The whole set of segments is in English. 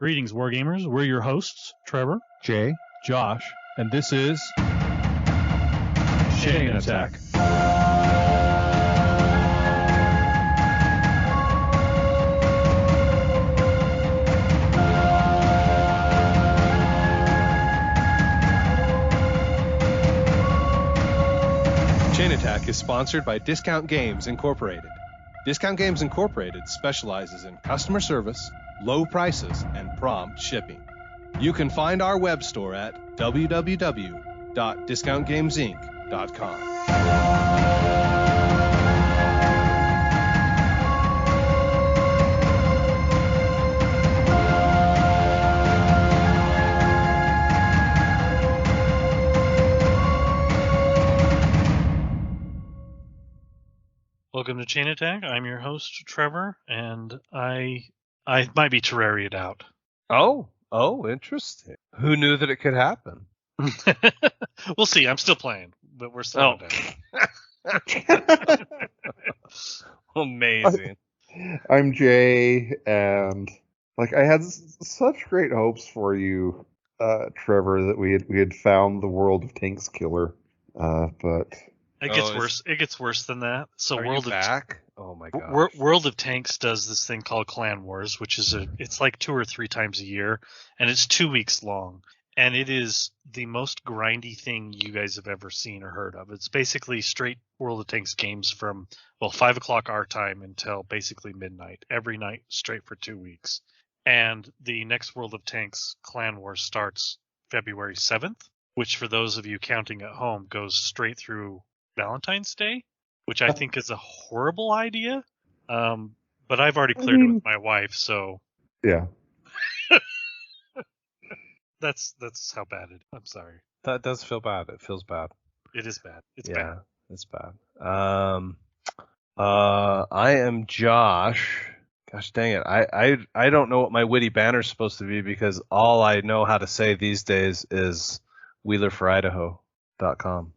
Greetings, Wargamers. We're your hosts, Trevor, Jay, Josh, and this is Chain Attack. Chain Attack is sponsored by Discount Games Incorporated. Discount Games Incorporated specializes in customer service, low prices, and prompt shipping. You can find our web store at www.discountgamesinc.com. Welcome to Chain Attack. I'm your host, Trevor, and I might be terraried out. Oh, interesting. Who knew that it could happen? We'll see. I'm still playing, but we're still down. Amazing. I'm Jay, and I had such great hopes for you, Trevor, that we had found the World of Tanks killer, but it gets worse. It gets worse than that. So World of back? Oh my god. World of Tanks does this thing called Clan Wars, which is it's like 2 or 3 times a year, and it's 2 weeks long. And it is the most grindy thing you guys have ever seen or heard of. It's basically straight World of Tanks games from 5 o'clock our time until basically midnight every night, straight for 2 weeks. And the next World of Tanks Clan Wars starts February 7th, which for those of you counting at home goes straight through Valentine's Day, which I think is a horrible idea. But I've already cleared it with my wife, so yeah. That's how bad it is. I'm sorry. That does feel bad. It feels bad. It is bad. It's bad. It's bad. I am Josh. Gosh dang it. I don't know what my witty banner's supposed to be because all I know how to say these days is WheelerForIdaho.com.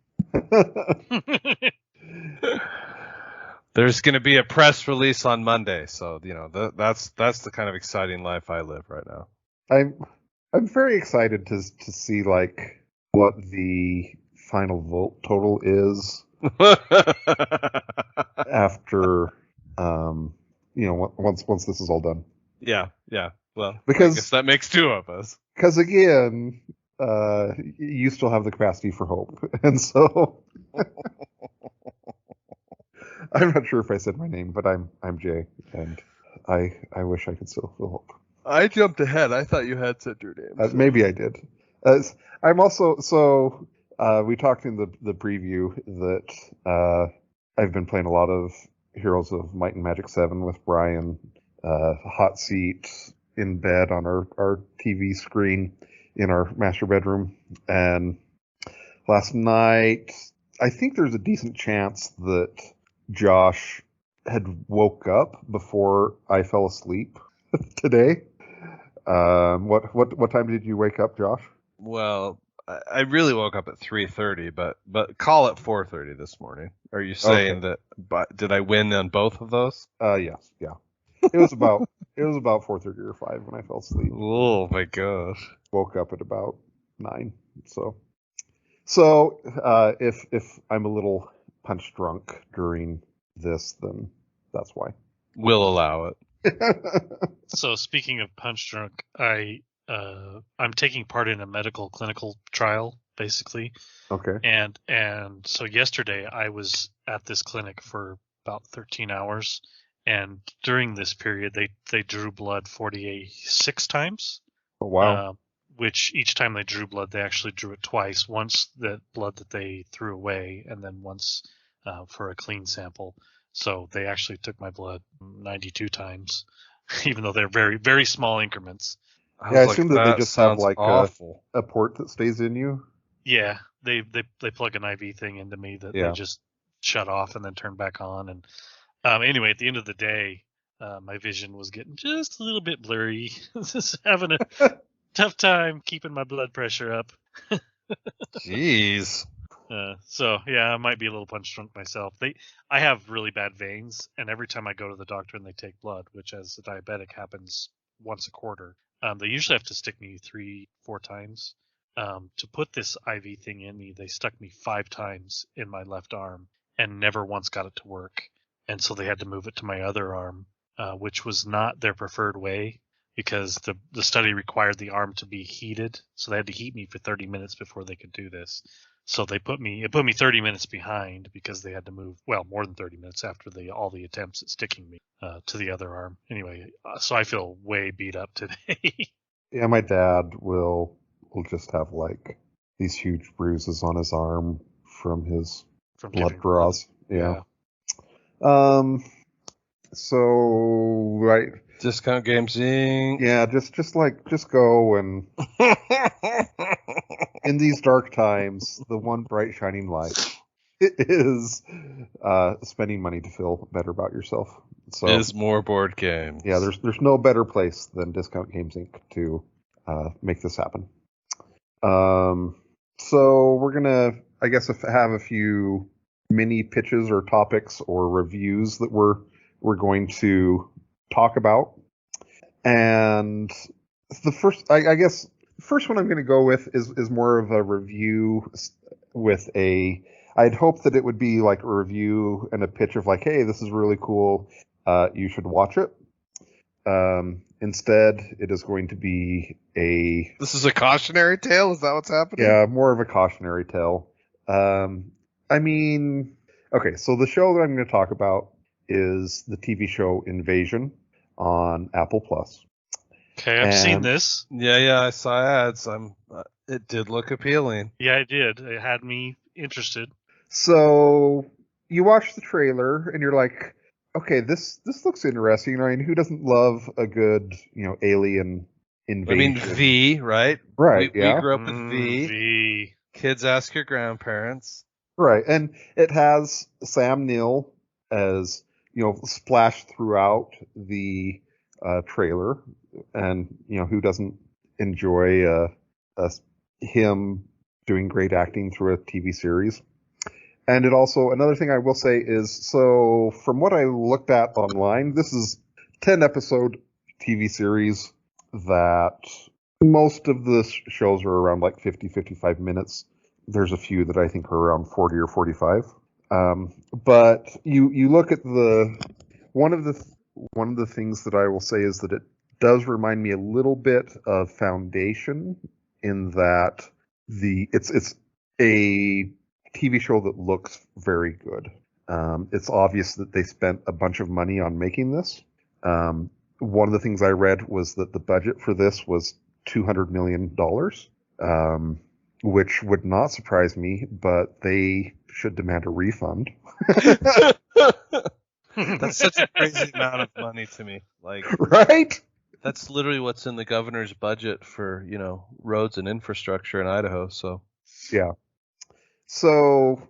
There's going to be a press release on Monday, so that's the kind of exciting life I live right now. I'm very excited to see what the final vote total is after once this is all done. Yeah. Well, because I guess that makes 2 of us. Because again, you still have the capacity for hope, and so I'm not sure if I said my name, but I'm Jay, and I wish I could still feel hope. I jumped ahead. I thought you had said your name. Maybe I did. I'm also we talked in the preview that I've been playing a lot of Heroes of Might and Magic 7 with Brian, hot seat in bed on our TV screen in our master bedroom. And last night, I think there's a decent chance that Josh had woke up before I fell asleep today. What time did you wake up, Josh? Well, I really woke up at 3:30, but call it 4:30 this morning. Are you saying that? But did I win on both of those? Yes, yeah. It was about 4:30 or 5 when I fell asleep. Oh my gosh! Woke up at about 9. So if I'm a little punch drunk during this, then that's why. We'll allow it. So speaking of punch drunk, I'm taking part in a medical clinical trial, basically. Okay. And so yesterday I was at this clinic for about 13 hours, and during this period they drew blood 46 times. Oh wow. Which each time they drew blood, they actually drew it twice. Once the blood that they threw away, and then once for a clean sample. So they actually took my blood 92 times, even though they're very, very small increments. I assume that they just have a port that stays in you. Yeah, they plug an IV thing into me that they just shut off and then turn back on. And anyway, at the end of the day, my vision was getting just a little bit blurry. Just having a tough time keeping my blood pressure up. Jeez. So yeah, I might be a little punch drunk myself. I have really bad veins, and every time I go to the doctor and they take blood, which as a diabetic happens once a quarter, They usually have to stick me 3-4 times. To put this IV thing in me, they stuck me 5 times in my left arm and never once got it to work. And so they had to move it to my other arm, which was not their preferred way because the study required the arm to be heated. So they had to heat me for 30 minutes before they could do this. So it put me 30 minutes behind because they had to move, well, more than 30 minutes after all the attempts at sticking me to the other arm. Anyway, so I feel way beat up today. Yeah, my dad will just have like these huge bruises on his arm from his blood draws. Yeah. So right. Discount Games Inc. Yeah, just go and in these dark times, the one bright shining light is spending money to feel better about yourself. So is more board games. Yeah, there's no better place than Discount Games Inc. to make this happen. So we're gonna, I guess, have a few mini pitches or topics or reviews that we're going to talk about. And the first, I guess, the first one I'm going to go with is more of a review with I'd hope that it would be like a review and a pitch of like, hey, this is really cool. You should watch it. Instead, it is going to be This is a cautionary tale? Is that what's happening? Yeah, more of a cautionary tale. I mean, okay, so the show that I'm going to talk about is the TV show Invasion on Apple Plus. Okay, I've seen this. Yeah, I saw ads. It did look appealing. Yeah, it did. It had me interested. So you watch the trailer and you're like, okay, this looks interesting. I mean, who doesn't love a good, alien invasion? I mean, V, right? Right, we grew up with V. V. Kids ask your grandparents. Right, and it has Sam Neill as, splashed throughout the trailer. And, who doesn't enjoy him doing great acting through a TV series? And it also, another thing I will say is, so from what I looked at online, this is 10-episode TV series that most of the shows are around like 50, 55 minutes. There's a few that I think are around 40 or 45. But you look at one of the things that I will say is that it does remind me a little bit of Foundation in that it's a TV show that looks very good. It's obvious that they spent a bunch of money on making this. One of the things I read was that the budget for this was $200 million, which would not surprise me, but they should demand a refund. That's such a crazy amount of money to me. Like, right? That's literally what's in the governor's budget for, roads and infrastructure in Idaho. So yeah. So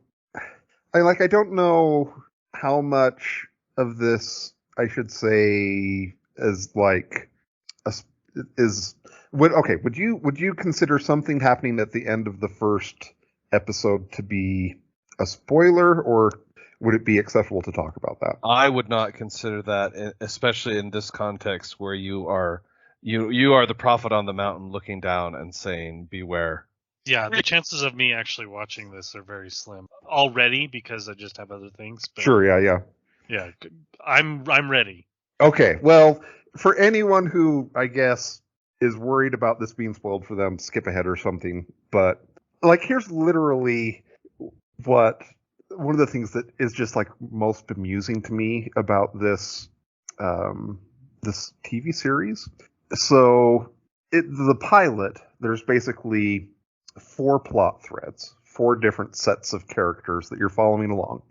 I don't know how much of this I should say is like would you consider something happening at the end of the first episode to be a spoiler, or would it be acceptable to talk about that? I would not consider that, especially in this context where you are the prophet on the mountain looking down and saying, beware. Yeah, the chances of me actually watching this are very slim already because I just have other things. But sure, yeah. Yeah, I'm ready. Okay, well, for anyone who, I guess, is worried about this being spoiled for them, skip ahead or something. But, here's literally one of the things that is just, most bemusing to me about this this TV series. So, the pilot, there's basically 4 plot threads, 4 different sets of characters that you're following along.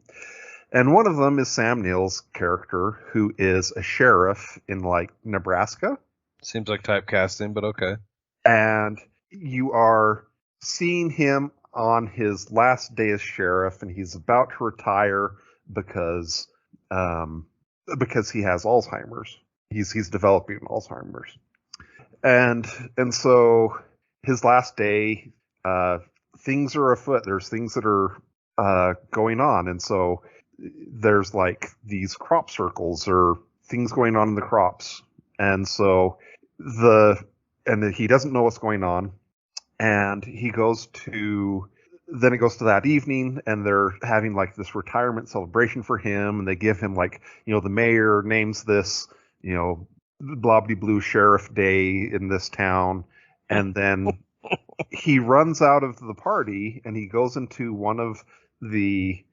And one of them is Sam Neill's character, who is a sheriff in, Nebraska. Seems like typecasting, but okay. And you are seeing him on his last day as sheriff, and he's about to retire because he has Alzheimer's. He's developing Alzheimer's. And so his last day, things are afoot. There's things that are going on. And so there's these crop circles or things going on in the crops. And so the and he doesn't know what's going on. And he goes to, then it goes to that evening, and they're having like this retirement celebration for him, and they give him like, the mayor names this, blobbity blue sheriff day in this town, and then he runs out of the party and he goes into one of the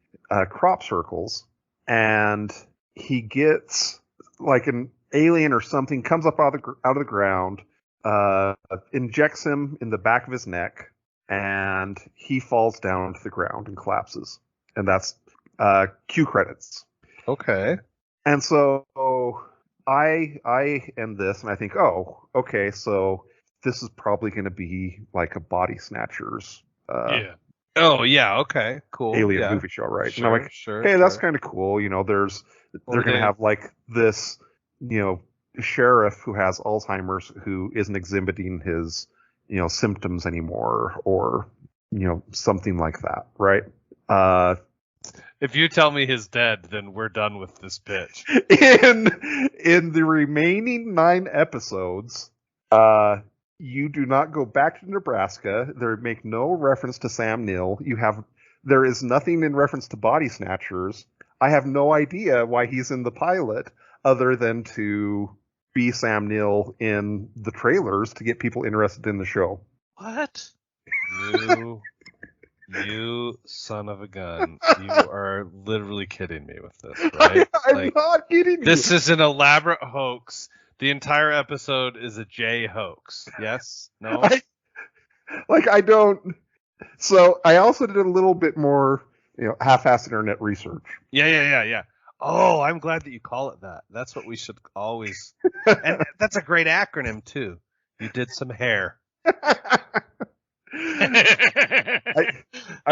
crop circles, and he gets like an alien or something comes up out of the ground, injects him in the back of his neck, and he falls down to the ground and collapses. And that's Q credits. Okay. And so I end this and I think, oh, okay, so this is probably going to be like a Body Snatchers. Yeah. Oh yeah. Okay. Cool. Alien movie show, right? Sure, and I'm like, sure. hey, that's kind of cool. They're going to have like this, sheriff who has Alzheimer's who isn't exhibiting his, symptoms anymore, or, something like that, right? If you tell me he's dead, then we're done with this pitch. In the remaining 9 episodes, you do not go back to Nebraska. They make no reference to Sam Neill. There is nothing in reference to Body Snatchers. I have no idea why he's in the pilot, other than to be Sam Neill in the trailers to get people interested in the show. What? You son of a gun. You are literally kidding me with this, right? I'm not kidding you. This is an elaborate hoax. The entire episode is a J hoax. Yes? No? I don't. So I also did a little bit more, half-assed internet research. Yeah. Oh, I'm glad that you call it that. That's what we should always. And that's a great acronym too. You did some hair. I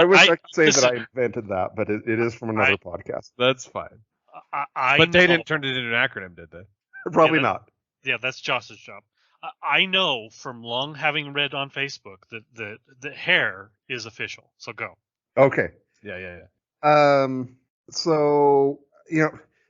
wish I could say that I invented that, but it is from another podcast. That's fine. But they didn't turn it into an acronym, did they? Probably not. Yeah, that's Josh's job. I know from long having read on Facebook that the hair is official. So go. Okay. Yeah. So,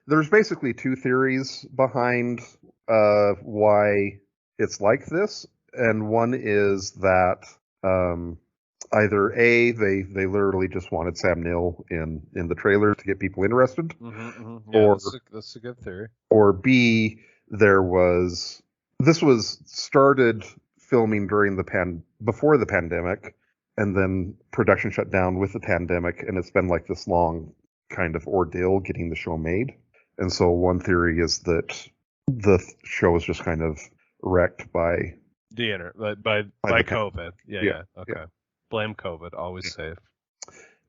there's basically 2 theories behind why it's like this, and one is that either A, they literally just wanted Sam Neill in the trailer to get people interested, Yeah, or that's a good theory. Or B, this was started filming before the pandemic, and then production shut down with the pandemic, and it's been like this long kind of ordeal getting the show made. And so one theory is that the show is just kind of wrecked by by COVID. Yeah. Okay. Yeah. Blame COVID. Always safe.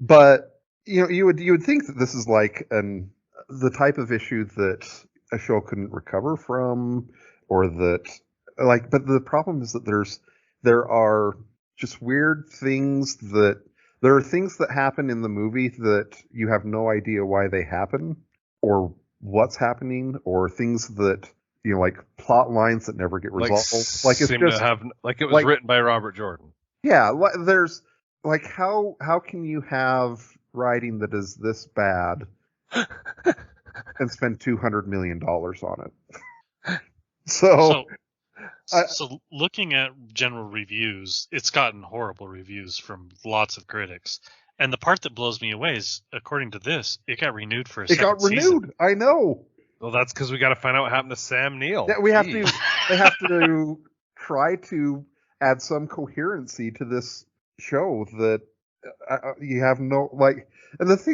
But you would think that this is like the type of issue that a show couldn't recover from, or that but the problem is that there are just weird things there are things that happen in the movie that you have no idea why they happen, or what's happening, or things that like plot lines that never get resolved. It was written by Robert Jordan. Yeah, there's how can you have writing that is this bad and spend $200 million on it? So looking at general reviews, it's gotten horrible reviews from lots of critics. And the part that blows me away is, according to this, it got renewed for a second season. It got renewed. I know. Well, that's because we got to find out what happened to Sam Neill. Yeah, they have to try to add some coherency to this show that you have no And this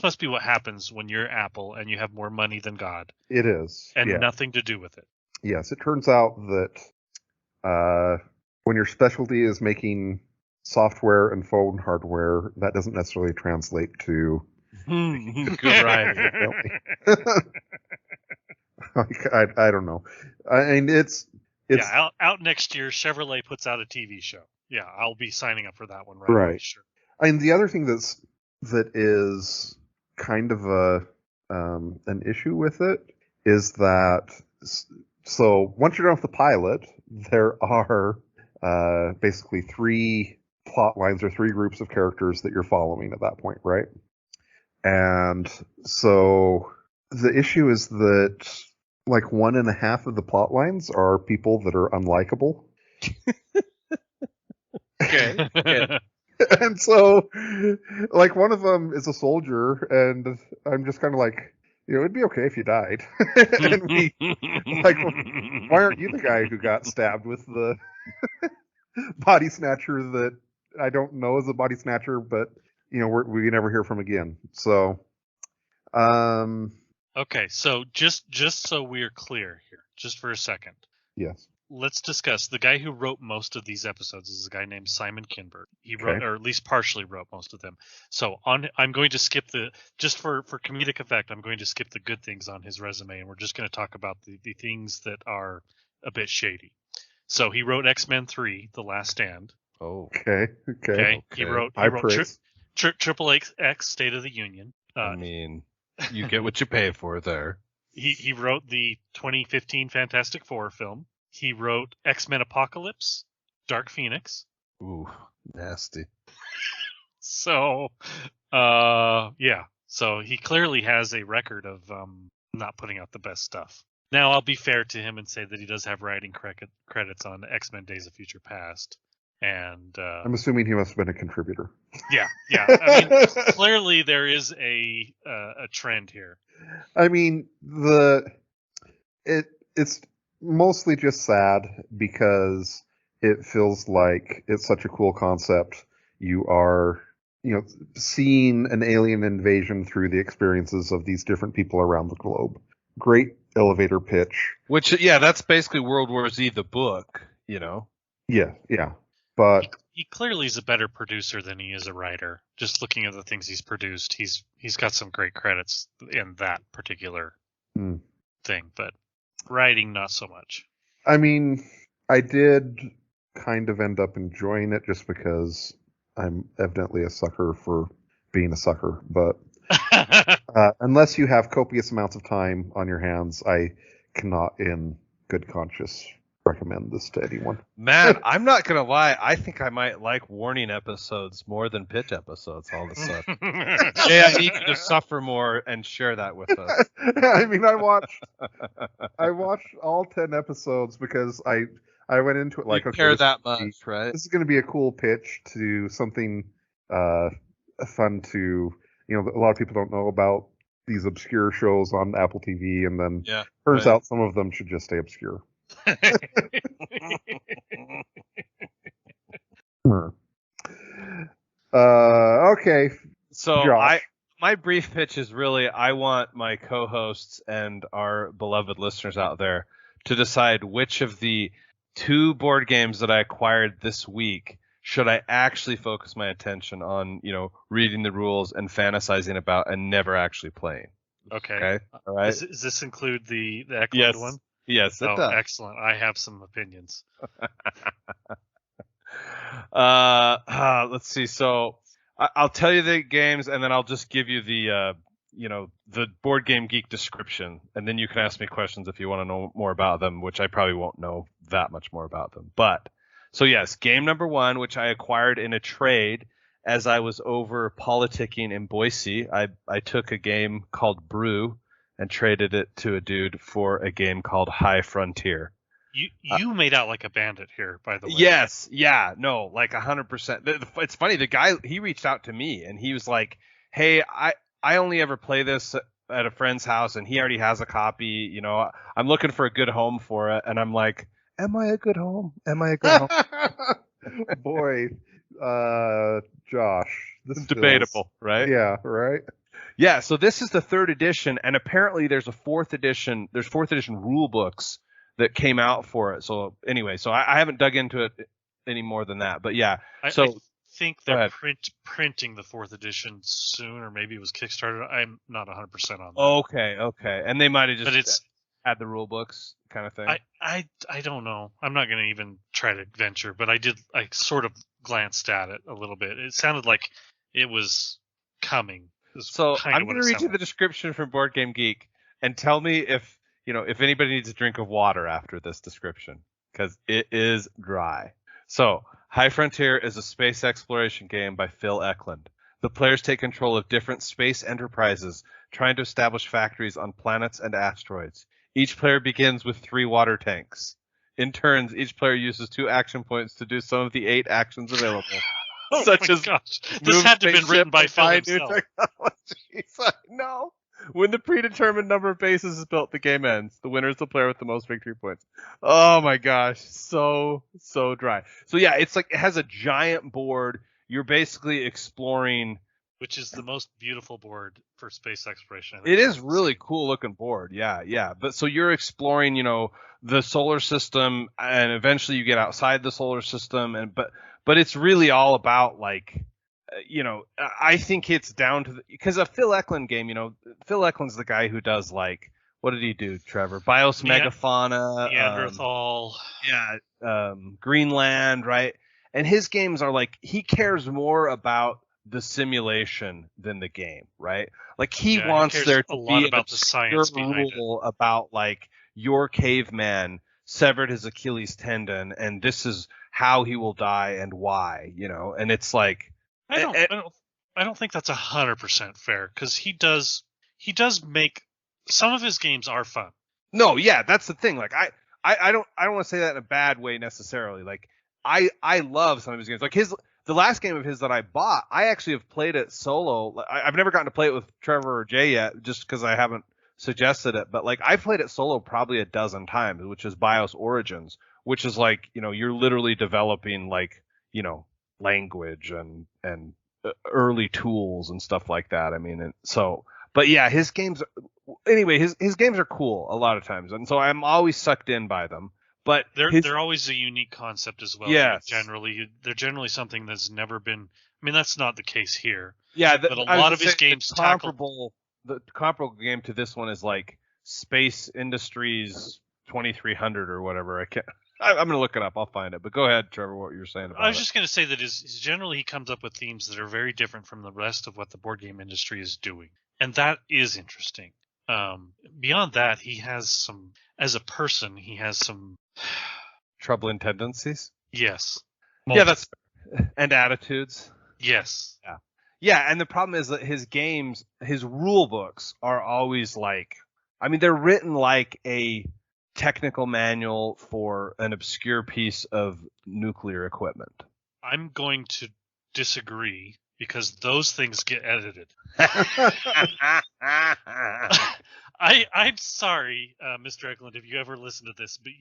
must be what happens when you're Apple and you have more money than God. It is, and nothing to do with it. Yes, it turns out that when your specialty is making software and phone hardware, that doesn't necessarily translate to good writing. I don't know. I mean, it's out next year. Chevrolet puts out a TV show. Yeah, I'll be signing up for that one. Right. Away, sure. And the other thing that is kind of an issue with it is that, so once you're done with the pilot, there are basically 3 plot lines or 3 groups of characters that you're following at that point, right? And so the issue is that like 1.5 of the plot lines are people that are unlikable. Okay. And so, like, one of them is a soldier, and I'm just kind of like, it'd be okay if you died. And like, why aren't you the guy who got stabbed with the body snatcher that I don't know is a body snatcher, but we never hear from again. So, okay, so just so we're clear here, just for a second. Yes. Let's discuss the guy who wrote most of these episodes is a guy named Simon Kinberg. He wrote, Okay. or at least partially wrote most of them. So I'm going to skip just for comedic effect, I'm going to skip the good things on his resume, and we're just going to talk about the things that are a bit shady. So he wrote X-Men 3, The Last Stand. Oh. Okay. He wrote praise. Triple X State of the Union. I mean, you get what you pay for there. He wrote the 2015 Fantastic Four film. He wrote X-Men Apocalypse, Dark Phoenix. Ooh, nasty. So, yeah. So he clearly has a record of not putting out the best stuff. Now, I'll be fair to him and say that he does have writing credits on X-Men Days of Future Past. And I'm assuming he must have been a contributor. Yeah. I mean, clearly there is a trend here. I mean, it's mostly just sad because it feels like it's such a cool concept. You are, seeing an alien invasion through the experiences of these different people around the globe. Great elevator pitch. Which, yeah, that's basically World War Z, the book, Yeah. But he clearly is a better producer than he is a writer. Just looking at the things he's produced, he's got some great credits in that particular thing, but writing not so much. I mean, I did kind of end up enjoying it just because I'm evidently a sucker for being a sucker. But unless you have copious amounts of time on your hands, I cannot in good conscience recommend this to anyone. Man, I'm not gonna lie. I think I might like warning episodes more than pitch episodes all of a sudden. Yeah, I need you to suffer more and share that with us. I mean, I watched all 10 episodes because I went into it like, you okay, care that much, right? This is going to be a cool pitch to something fun to, a lot of people don't know about these obscure shows on Apple TV, and then turns out some of them should just stay obscure. Okay. So Josh. my brief pitch is really I want my co-hosts and our beloved listeners out there to decide which of the 2 board games that I acquired this week should I actually focus my attention on, reading the rules and fantasizing about and never actually playing. Okay. All right. Does this include the Eklund one? Yes, it does. Excellent. I have some opinions. Let's see. So I'll tell you the games, and then I'll just give you the the Board Game Geek description, and then you can ask me questions if you want to know more about them, which I probably won't know that much more about them. But so yes, game number 1, which I acquired in a trade as I was over politicking in Boise. I took a game called Brew and traded it to a dude for a game called High Frontier. You made out like a bandit here, by the way. Yes, yeah, no, like 100%. It's funny, the guy, he reached out to me and he was like, "Hey, I only ever play this at a friend's house and he already has a copy, I'm looking for a good home for it." And I'm like, "Am I a good home? Am I a good home?" Boy, Josh, this is debatable, right? Yeah, right. Yeah, so this is the 3rd edition, and apparently there's a 4th edition. There's 4th edition rule books that came out for it. So anyway, I haven't dug into it any more than that. But yeah, I think they're printing the 4th edition soon, or maybe it was Kickstarter. I'm not 100% on that. Okay, and they might have just had the rule books kind of thing. I don't know. I'm not going to even try to venture, but I sort of glanced at it a little bit. It sounded like it was coming. So I'm going to read you the description from Board Game Geek and tell me if anybody needs a drink of water after this description, because it is dry. So High Frontier is a space exploration game by Phil Eklund. The players take control of different space enterprises trying to establish factories on planets and asteroids. Each player begins with 3 water tanks. In turns, each player uses 2 action points to do some of the 8 actions available. Oh Such my as gosh. This had to have been written by Phil himself. No. When the predetermined number of bases is built, the game ends. The winner is the player with the most victory points. Oh my gosh, so dry. So yeah, it's like it has a giant board. You're basically exploring. Which is the most beautiful board for space exploration. It is really cool looking board. Yeah. But so you're exploring, the solar system, and eventually you get outside the solar system, but it's really all about like, I think it's down to because a Phil Eklund game. Phil Eklund's the guy who does like, what did he do, Trevor? Bios Megafauna, Neanderthal, Greenland, right? And his games are like he cares more about the simulation than the game, right? Like he wants there to be about the science behind rule about like your caveman severed his Achilles tendon and this is how he will die and why, and it's like I don't think that's 100% fair because he does make some of his games are fun. No, yeah, that's the thing. Like I don't want to say that in a bad way necessarily. Like I love some of his games. Like the last game of his that I bought, I actually have played it solo. I've never gotten to play it with Trevor or Jay yet, just because I haven't suggested it. But like I played it solo probably a dozen times, which is BIOS Origins, which is like you're literally developing like language and early tools and stuff like that. I mean, but yeah, his games. Anyway, his games are cool a lot of times, and so I'm always sucked in by them. But they're always a unique concept as well. Yes. They're generally something that's never been. I mean, that's not the case here. Yeah, but a lot of his games the comparable game to this one is like Space Industries 2300 or whatever. I'm gonna look it up. I'll find it. But go ahead, Trevor. What you were saying about it. I was just gonna say that generally he comes up with themes that are very different from the rest of what the board game industry is doing, and that is interesting. Beyond that, he has some. As a person, he has some troubling tendencies. Yes. Yeah, and attitudes. Yes. Yeah, and the problem is that his games, his rule books are always like, I mean, they're written like a technical manual for an obscure piece of nuclear equipment. I'm going to disagree because those things get edited. I'm sorry, Mr. Eklund, if you ever listen to this, but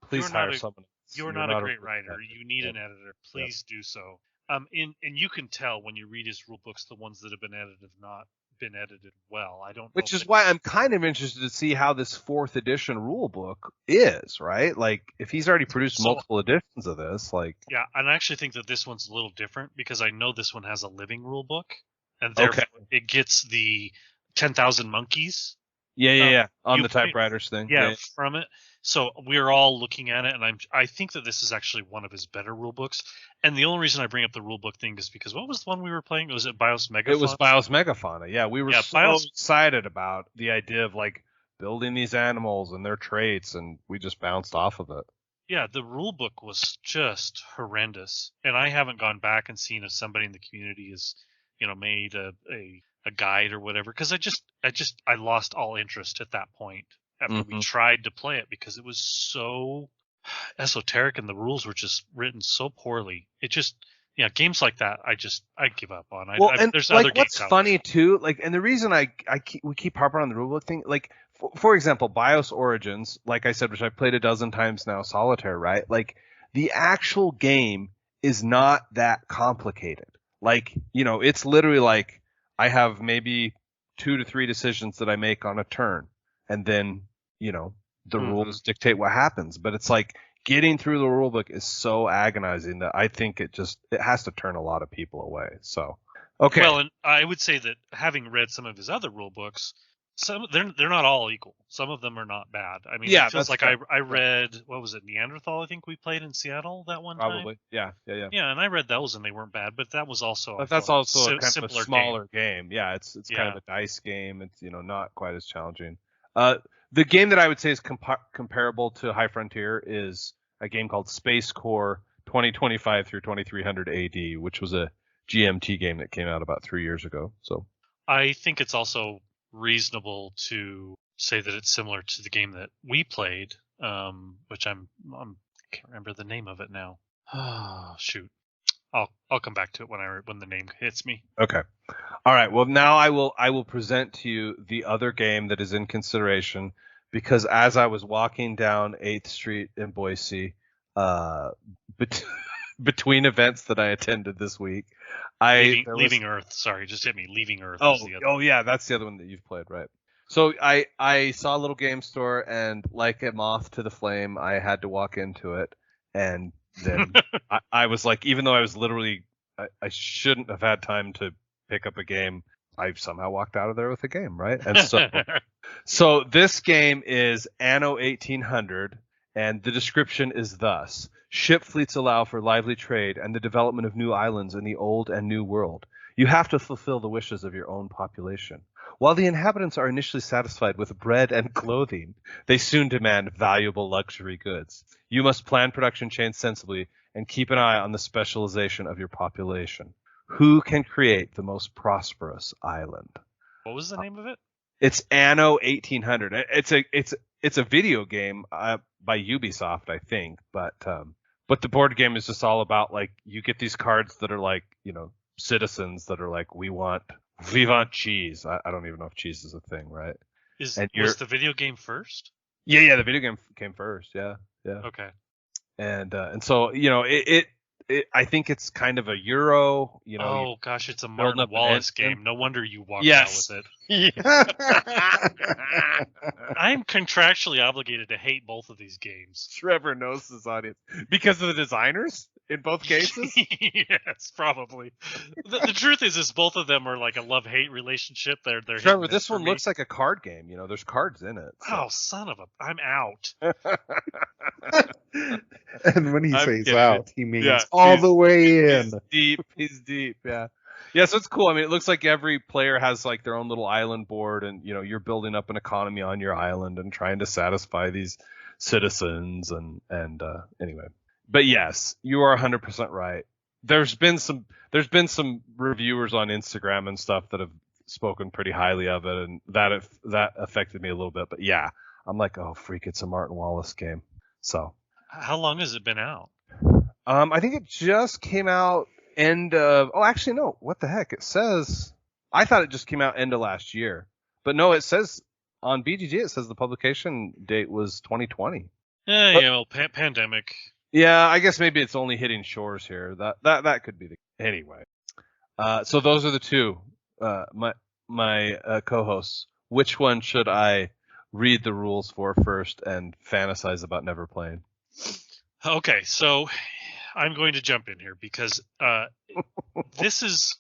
please hire someone. You're not a great writer. You need an editor. Please do so. And you can tell when you read his rule books, the ones that have been edited have not been edited well. Which is why I'm kind of interested to see how this 4th edition rule book is, right? Like if he's already produced multiple editions of this, like and I actually think that this one's a little different because I know this one has a living rule book, and therefore it gets the 10,000 monkeys. Yeah. On the typewriters thing. Yeah, from it. So we're all looking at it, and I think that this is actually one of his better rule books. And the only reason I bring up the rule book thing is because what was the one we were playing? Was it BIOS Megafauna? It was BIOS Megafauna. Yeah, we were so excited about the idea of like building these animals and their traits, and we just bounced off of it. Yeah, the rule book was just horrendous, and I haven't gone back and seen if somebody in the community has, made a guide or whatever, because I lost all interest at that point after we tried to play it because it was so esoteric and the rules were just written so poorly. It just games like that I give up on. There's like other what's games funny too, like, and the reason we keep harping on the rulebook thing, like for example, BIOS Origins, like I said, which I've played a dozen times now, solitaire, right? Like the actual game is not that complicated. Like, it's literally like I have maybe 2 to 3 decisions that I make on a turn, and then the rules dictate what happens. But it's like getting through the rule book is so agonizing that I think it has to turn a lot of people away. So okay. Well, and I would say that having read some of his other rule books, they're not all equal. Some of them are not bad. I mean, it feels like I read, what was it, Neanderthal? I think we played in Seattle that one time. Probably, yeah. Yeah, and I read those and they weren't bad, but that was also a kind of a smaller game. Yeah, it's kind of a dice game. It's not quite as challenging. The game that I would say is comparable to High Frontier is a game called Space Core 2025 through 2300 AD, which was a GMT game that came out about 3 years ago. So I think it's also reasonable to say that it's similar to the game that we played, which I can't remember the name of it now. Oh, shoot. I'll come back to it when the name hits me. Okay. All right. Well, now I will present to you the other game that is in consideration, because as I was walking down 8th Street in Boise, between events that I attended this week, Leaving Earth. Sorry, just hit me. Leaving Earth. Oh yeah, that's the other one that you've played, right? So I saw a little game store, and like a moth to the flame, I had to walk into it, and then I was like, even though I was literally, I shouldn't have had time to pick up a game, I somehow walked out of there with a game, right? And so this game is Anno 1800, and the description is thus: ship fleets allow for lively trade and the development of new islands in the old and new world. You have to fulfill the wishes of your own population. While the inhabitants are initially satisfied with bread and clothing, they soon demand valuable luxury goods. You must plan production chains sensibly and keep an eye on the specialization of your population. Who can create the most prosperous island? What was the name of it? It's Anno 1800. It's a video game by Ubisoft, I think, but the board game is just all about, like, you get these cards that are like, citizens that are like, we want cheese. I don't even know if cheese is a thing, right? Was the video game first? Yeah, the video game came first. Yeah. Okay. And so I think it's kind of a Euro. Oh gosh, it's a Martin Wallace game. No wonder you walked out with it. Yeah. I'm contractually obligated to hate both of these games. Trevor knows his audience because of the designers in both cases. Yes, probably. The truth is both of them are like a love-hate relationship. They're Trevor, this one looks like a card game. There's cards in it. So. Oh, son of a! I'm out. And when he says out, he means all the way in. He's deep. Yeah. Yeah, so it's cool. I mean, it looks like every player has like their own little island board, and you're building up an economy on your island and trying to satisfy these citizens and anyway. But yes, you are 100% right. There's been some reviewers on Instagram and stuff that have spoken pretty highly of it, and that affected me a little bit. But yeah, I'm like, oh freak, it's a Martin Wallace game. So how long has it been out? I think it just came out end of. Oh, actually, no. What the heck? It says. I thought it just came out end of last year, but no. It says on BGG. It says the publication date was 2020. Well, pandemic. Yeah, I guess maybe it's only hitting shores here. That could be the anyway. So those are the two. My co-hosts. Which one should I read the rules for first and fantasize about never playing? Okay, so I'm going to jump in here because this is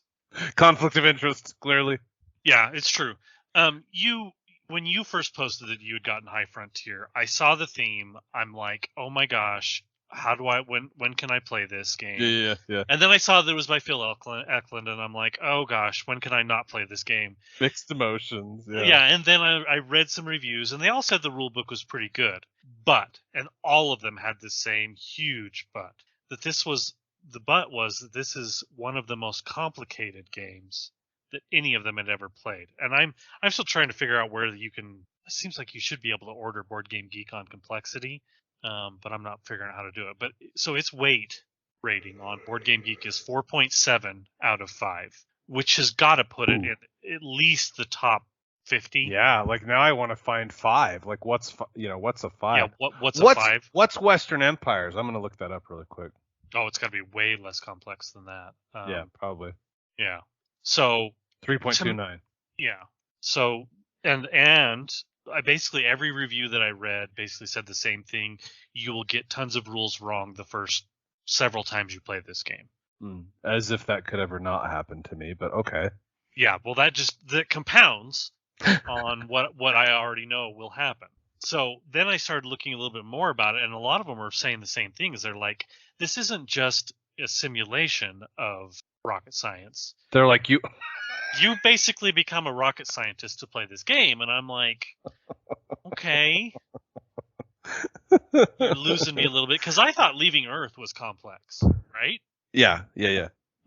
conflict of interest, clearly. Yeah, it's true. When you first posted that you had gotten High Frontier, I saw the theme. I'm like, oh my gosh, how do I when can I play this game? Yeah. And then I saw that it was by Phil Eklund, and I'm like, oh gosh, when can I not play this game? Mixed emotions. Yeah, and then I read some reviews, and they all said the rule book was pretty good, and all of them had the same huge but. That this was that this is one of the most complicated games that any of them had ever played, and I'm still trying to figure out where you can. It seems like you should be able to order Board Game Geek on complexity. But I'm not figuring out how to do it. But so its weight rating on Board Game Geek is 4.7 out of 5, which has got to put it in at least the top 50. Yeah, like now I want to find 5. Like what's a 5? Yeah, what's a 5? What's Western Empires? I'm going to look that up really quick. Oh, it's got to be way less complex than that. Yeah, probably. Yeah. So 3.29. Yeah. So and basically every review that I read basically said the same thing. You will get tons of rules wrong the first several times you play this game. As if that could ever not happen to me, but okay. Yeah, well, that compounds on what I already know will happen. So then I started looking a little bit more about it, and a lot of them are saying the same things. They're like, this isn't just a simulation of rocket science. They're like, you basically become a rocket scientist to play this game, and I'm like, okay. You're losing me a little bit, because I thought Leaving Earth was complex, right? Yeah.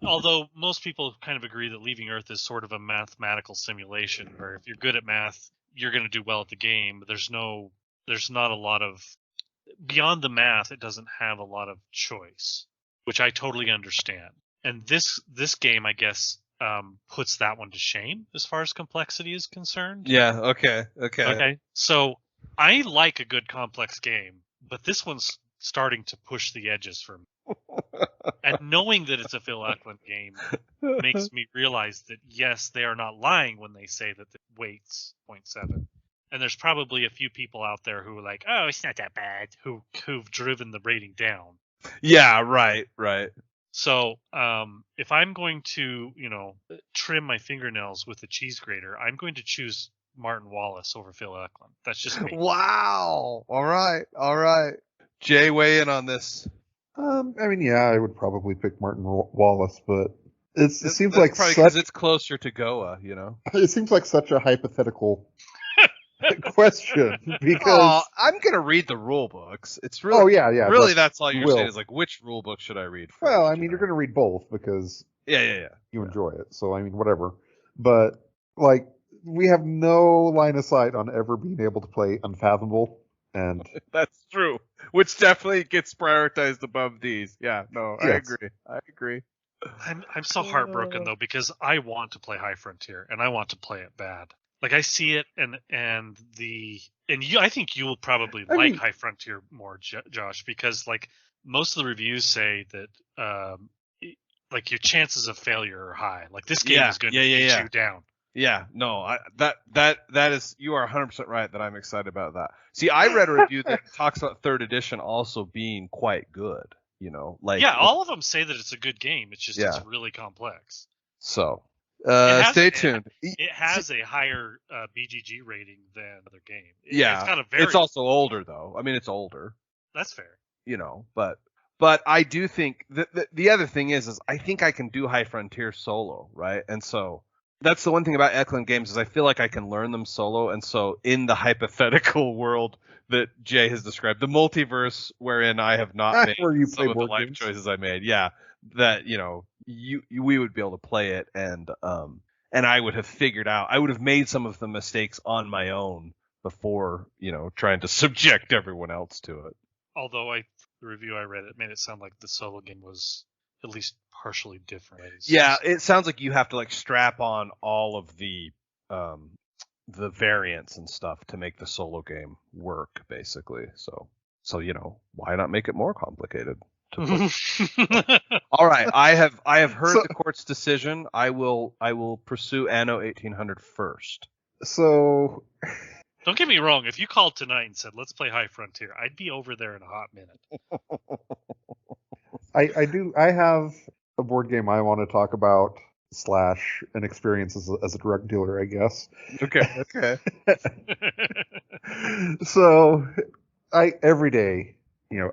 Although most people kind of agree that Leaving Earth is sort of a mathematical simulation, where if you're good at math, you're going to do well at the game. There's not a lot of, beyond the math, it doesn't have a lot of choice, which I totally understand. And this game, I guess, puts that one to shame as far as complexity is concerned. Yeah. Okay. So I like a good complex game, but this one's starting to push the edges for me. And knowing that it's a Phil Eklund game makes me realize that, yes, they are not lying when they say that the weight's 0.7. And there's probably a few people out there who are like, oh, it's not that bad, who've driven the rating down. Yeah, right. So if I'm going to, trim my fingernails with a cheese grater, I'm going to choose Martin Wallace over Phil Eklund. That's just me. Wow. All right. Jay, weigh in on this. I would probably pick Martin Wallace, but it seems like probably because it's closer to Goa, It seems like such a hypothetical question because I'm gonna read the rule books. It's really Really, that's all you're saying is like, which rule book should I read first? Well, you're gonna read both because you enjoy it. So whatever. But like, we have no line of sight on ever being able to play Unfathomable, and that's true. Which definitely gets prioritized above these. Yeah, no, yes. I agree. I'm so heartbroken though, because I want to play High Frontier and I want to play it bad. Like, I see it I think you will probably like High Frontier more, Josh, because like most of the reviews say that like your chances of failure are high. Like, this game is going to beat you down. Yeah, no, that is, you are 100% right that I'm excited about that. See, I read a review that talks about 3rd edition also being quite good, all of them say that it's a good game. It's just it's really complex. So, stay tuned. It has a higher BGG rating than other game. It's also older though. It's older. That's fair. But I do think the other thing is I think I can do High Frontier solo, right? And so that's the one thing about Eklund games is I feel like I can learn them solo. And so in the hypothetical world that Jay has described, the multiverse wherein I have not made some of the life choices I made, that we would be able to play it, and I would have made some of the mistakes on my own before trying to subject everyone else to it. Although the review I read, it made it sound like the solo game was at least partially different. Yeah, it sounds like you have to like strap on all of the variants and stuff to make the solo game work, basically. So why not make it more complicated? All right, I have heard the court's decision. I will pursue Anno 1800 first. So, don't get me wrong. If you called tonight and said, "Let's play High Frontier," I'd be over there in a hot minute. I have a board game I want to talk about / an experience as a drug dealer, I guess. Okay. So, every day,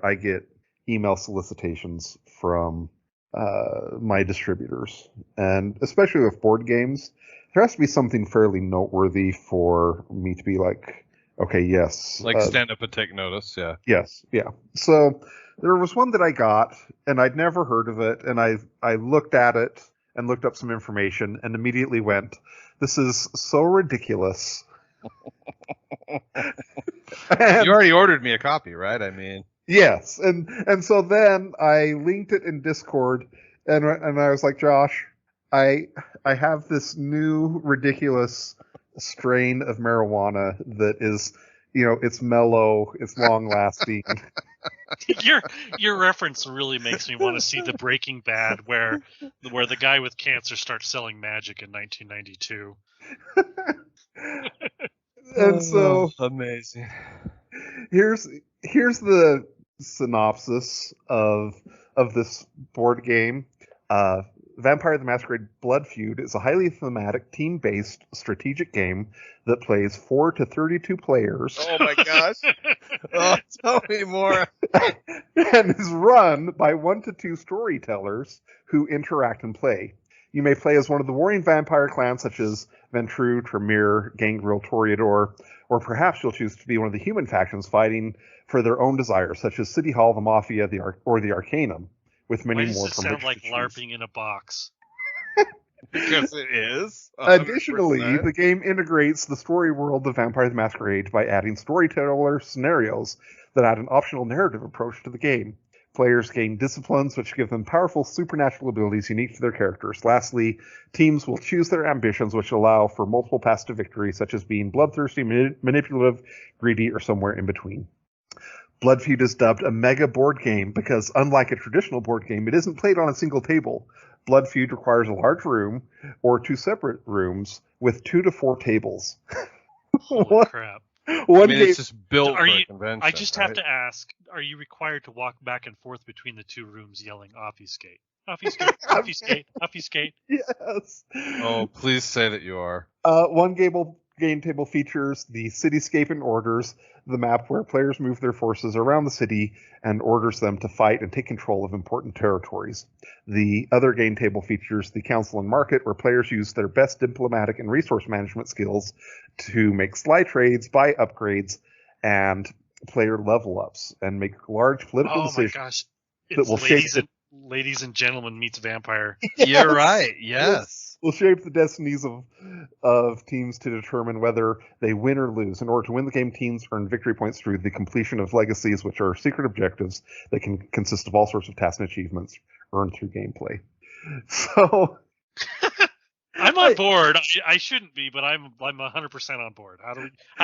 I get email solicitations from my distributors, and especially with board games, there has to be something fairly noteworthy for me to be like, okay, yes. Like stand up and take notice, yeah. Yes, yeah. So there was one that I got, and I'd never heard of it, and I looked at it and looked up some information and immediately went, this is so ridiculous. You already ordered me a copy, right? Yes, and so then I linked it in Discord, and I was like, Josh, I have this new ridiculous strain of marijuana that is, it's mellow, it's long lasting. Your reference really makes me want to see the Breaking Bad where the guy with cancer starts selling magic in 1992. And so amazing. Here's the synopsis of this board game. Vampire the Masquerade Blood Feud is a highly thematic, team-based strategic game that plays 4 to 32 players. Oh my gosh! Tell me more. And is run by 1 to 2 storytellers who interact and play. You may play as one of the warring vampire clans such as Ventrue, Tremere, Gangrel, Toreador, or perhaps you'll choose to be one of the human factions fighting for their own desires, such as City Hall, the Mafia, or the Arcanum, with many more. Why does this sound like LARPing in a box? Because it is. 100%. Additionally, the game integrates the story world of Vampire the Masquerade by adding storyteller scenarios that add an optional narrative approach to the game. Players gain disciplines which give them powerful supernatural abilities unique to their characters. Lastly, teams will choose their ambitions which allow for multiple paths to victory, such as being bloodthirsty, manipulative, greedy, or somewhere in between. Blood Feud is dubbed a mega board game because, unlike a traditional board game, it isn't played on a single table. Blood Feud requires a large room or 2 separate rooms with 2 to 4 tables. Holy crap. It's just built for a convention. I just have to ask, are you required to walk back and forth between the 2 rooms yelling obfuscate? Obfuscate, obfuscate, obfuscate. Yes. Oh, please say that you are. One game table features the cityscape and orders, the map where players move their forces around the city and orders them to fight and take control of important territories. The other game table features the council and market, where players use their best diplomatic and resource management skills to make sly trades, buy upgrades, and player level ups, and make large political decisions. Oh my gosh. That will shape Ladies and Gentlemen meets Vampire. Yes. You're right. Yes. Will shape the destinies of teams to determine whether they win or lose. In order to win the game, teams earn victory points through the completion of legacies, which are secret objectives that can consist of all sorts of tasks and achievements earned through gameplay. So I'm on board. I shouldn't be, but I'm 100% on board. How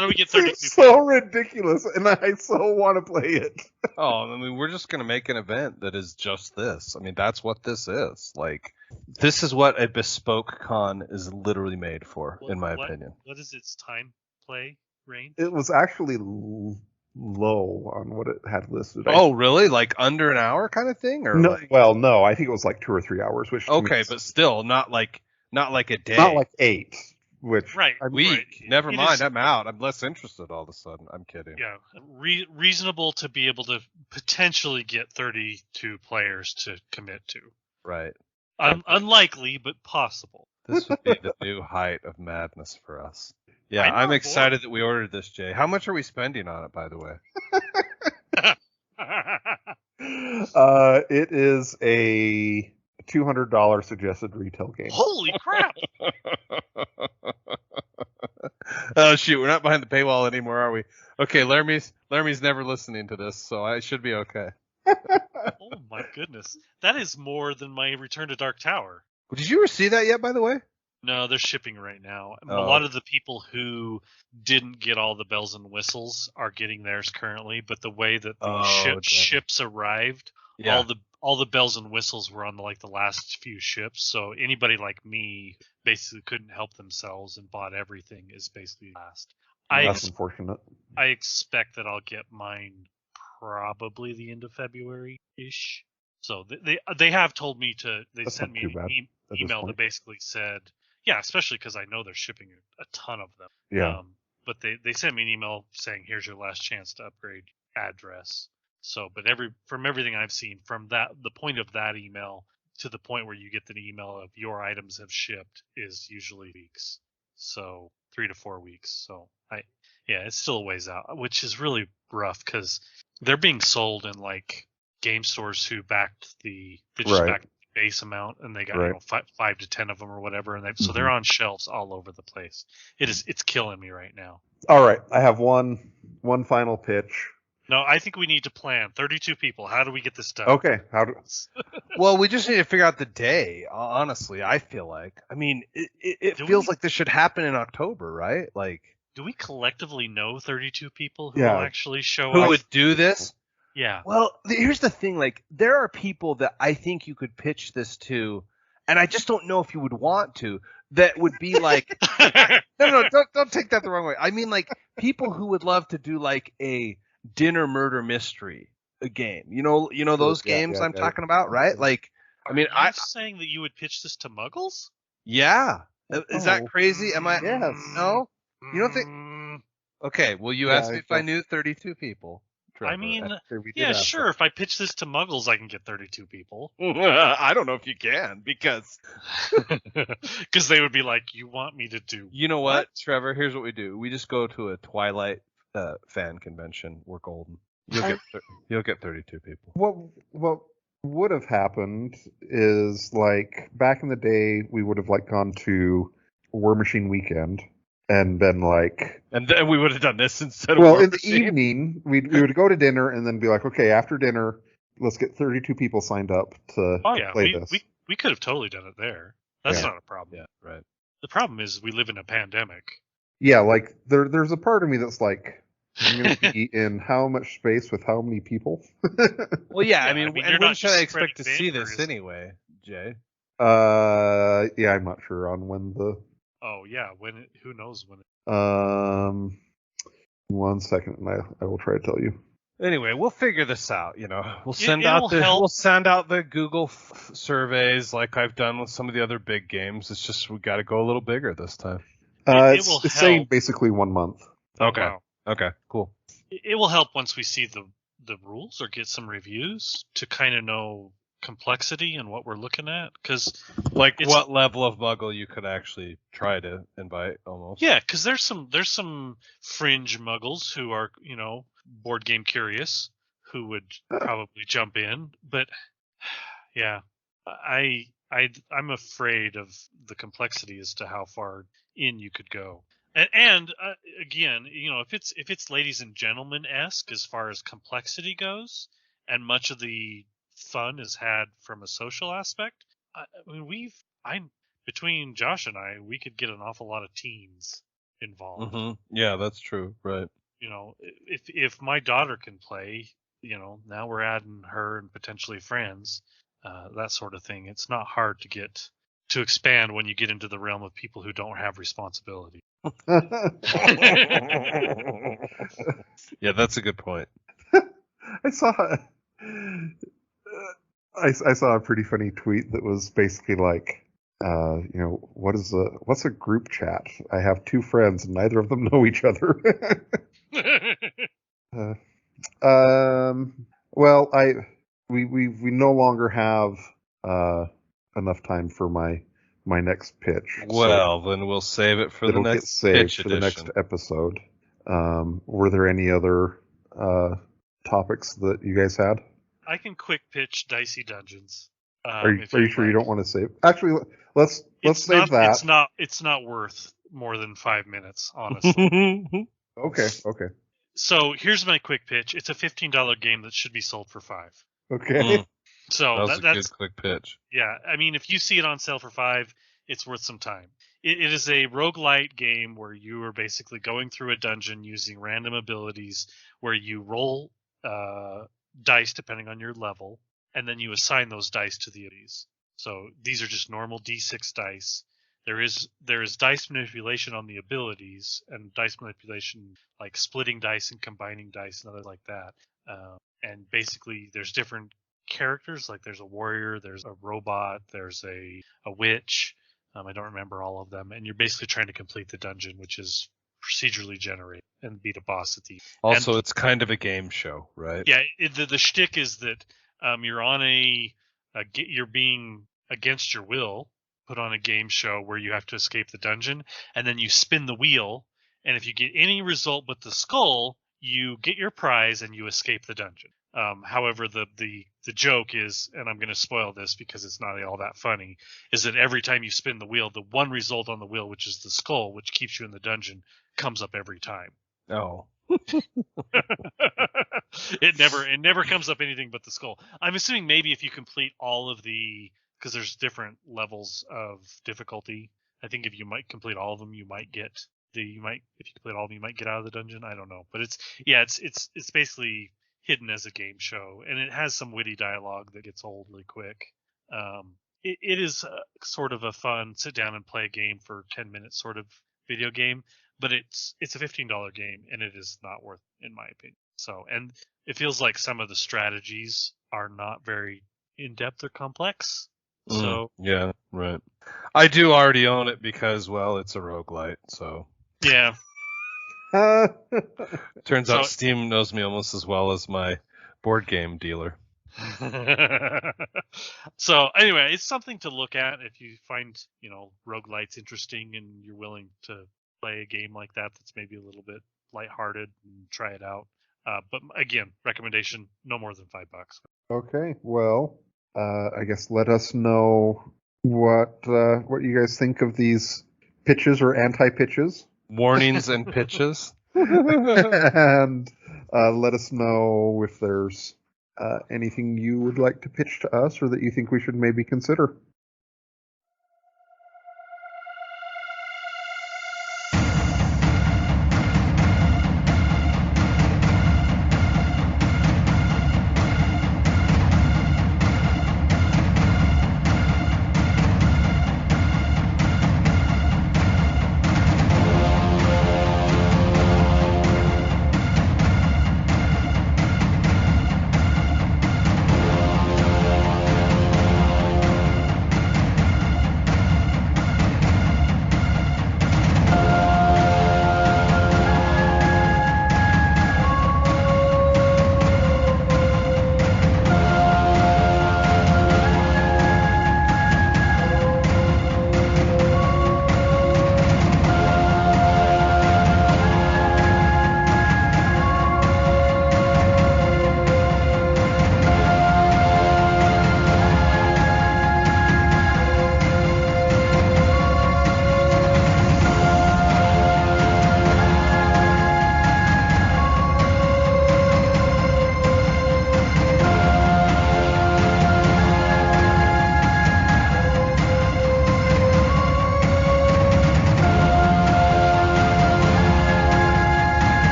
do we get 32 It's so ridiculous, and I so want to play it. Oh, we're just going to make an event that is just this. That's what this is. This is what a bespoke con is literally made for, in my opinion. What is its time play range? It was actually low on what it had listed. Oh, really? Under an hour kind of thing? Or no, I think it was 2 or 3 hours. Which okay, but still not like a day. Not 8. Which a week. Right. Never mind. I'm out. I'm less interested all of a sudden. I'm kidding. Yeah, reasonable to be able to potentially get 32 players to commit to. Right. Unlikely, but possible. This would be the new height of madness for us. Yeah, I'm excited that we ordered this, Jay. How much are we spending on it, by the way? It is a $200 suggested retail game. Holy crap! Oh shoot, we're not behind the paywall anymore, are we? Okay, Laramie's never listening to this, so I should be okay. Oh my goodness, that is more than my Return to Dark Tower. Did you ever see that yet, by the way? No, they're shipping right now. A lot of the people who didn't get all the bells and whistles are getting theirs currently, but the way that the ships arrived, all the bells and whistles were on the last few ships. So anybody like me basically couldn't help themselves and bought everything is basically last. That's unfortunate. I expect that I'll get mine probably the end of February-ish. So they have told me to. They sent me an email that basically said, yeah, especially because I know they're shipping a ton of them. Yeah. But they sent me an email saying, here's your last chance to upgrade address. So, but from everything I've seen, from the point of that email to the point where you get the email of your items have shipped is usually weeks. So 3 to 4 weeks. So it's still a ways out, which is really rough because they're being sold in game stores who backed backed the base amount, and they got 5 to 10 of them or whatever, and so they're on shelves all over the place. It's killing me right now. All right, I have one final pitch. No, I think we need to plan 32 people. How do we get this done? Okay, well, we just need to figure out the day. Honestly, I feel like. It feels like this should happen in October, right? Do we collectively know 32 people who will actually show up? Who would do this? Yeah. Well, here's the thing. There are people that I think you could pitch this to, and I just don't know if you would want to. That would be no, don't take that the wrong way. I mean, people who would love to do a dinner murder mystery game. You know those games I'm talking about, right? I'm saying that you would pitch this to Muggles? Yeah. Is that crazy? Am I? Yes. No. You don't think? Okay. Well, you asked me if I knew 32 people. Trevor. I mean, sure. If I pitch this to Muggles, I can get 32 people. I don't know if you can because they would be like, "You want me to do?" You know what, Trevor? Here's what we do: we just go to a Twilight fan convention. We're golden. You'll get 32 people. What would have happened is like back in the day, we would have like gone to War Machine Weekend and been like, And then we would have done this instead of well, War in the Machine. evening, we would go to dinner and then be like, okay, after dinner, let's get 32 people signed up to play this. We could have totally done it there. That's not a problem. Yeah, right. The problem is we live in a pandemic. Yeah, like there's a part of me that's like, I'm going to be in how much space with how many people? Well, yeah, I mean, you're and not when should I just expect to spreading see this vapors. anyway, Jay? Yeah, I'm not sure on when the. Oh yeah, who knows when? 1 second, and I will try to tell you. Anyway, we'll figure this out. We'll send It will help. we'll send out the Google surveys like I've done with some of the other big games. It's just we got to go a little bigger this time. It will it's saying help. basically 1 month. Okay. Wow. Okay. Cool. It will help once we see the rules or get some reviews to kind of know complexity and what we're looking at, because what level of muggle you could actually try to invite almost. Yeah, because there's some fringe muggles who are board game curious who would probably jump in, but yeah, I'm afraid of the complexity as to how far in you could go. And again, if it's ladies and gentlemen esque as far as complexity goes, and much of the fun is had from a social aspect. I mean, between Josh and I, we could get an awful lot of teens involved. Mm-hmm. Yeah, that's true. Right. If my daughter can play, now we're adding her and potentially friends, that sort of thing. It's not hard to expand when you get into the realm of people who don't have responsibility. Yeah, that's a good point. I saw a pretty funny tweet that was basically like, what's a group chat? I have 2 friends and neither of them know each other. Well, we no longer have enough time for my next pitch. Well, then we'll save it for the next get saved pitch for the next episode. Were there any other topics that you guys had? I can quick pitch Dicey Dungeons. Are you sure you don't want to save? Actually, let's save that. It's not worth more than 5 minutes, honestly. Okay. So here's my quick pitch. It's a $15 game that should be sold for $5. Okay. So that's a good quick pitch. Yeah, I mean, if you see it on sale for $5, it's worth some time. It is a roguelite game where you are basically going through a dungeon using random abilities where you roll dice depending on your level, and then you assign those dice to the abilities. So these are just normal D6 dice. There is dice manipulation on the abilities, and dice manipulation like splitting dice and combining dice and others like that. And basically, there's different characters. Like there's a warrior, there's a robot, there's a witch. I don't remember all of them. And you're basically trying to complete the dungeon, which is procedurally generated, and beat a boss at the end. Also, it's kind of a game show, right? Yeah, the shtick is that you're on you're being against your will put on a game show where you have to escape the dungeon, and then you spin the wheel, and if you get any result but the skull, you get your prize and you escape the dungeon. However, the joke is, and I'm going to spoil this because it's not all that funny, is that every time you spin the wheel, the one result on the wheel, which is the skull, which keeps you in the dungeon, comes up every time. Oh. It never comes up anything but the skull. I'm assuming maybe if you complete all of because there's different levels of difficulty. I think if you might complete all of them, if you complete all of them, you might get out of the dungeon. I don't know, but it's basically hidden as a game show, and it has some witty dialogue that gets old really quick. It is sort of a fun sit down and play a game for 10 minutes sort of video game, but it's a $15 game, and it is not worth it, in my opinion. So, and it feels like some of the strategies are not very in-depth or complex. So yeah, right. I do already own it because, well, it's a roguelite, so yeah. Turns out Steam knows me almost as well as my board game dealer. So anyway, it's something to look at if you find, roguelites interesting and you're willing to play a game like that's maybe a little bit lighthearted and try it out. But again, recommendation, no more than $5. Okay, well, I guess let us know what you guys think of these pitches or anti-pitches. Warnings and pitches. And let us know if there's anything you would like to pitch to us or that you think we should maybe consider.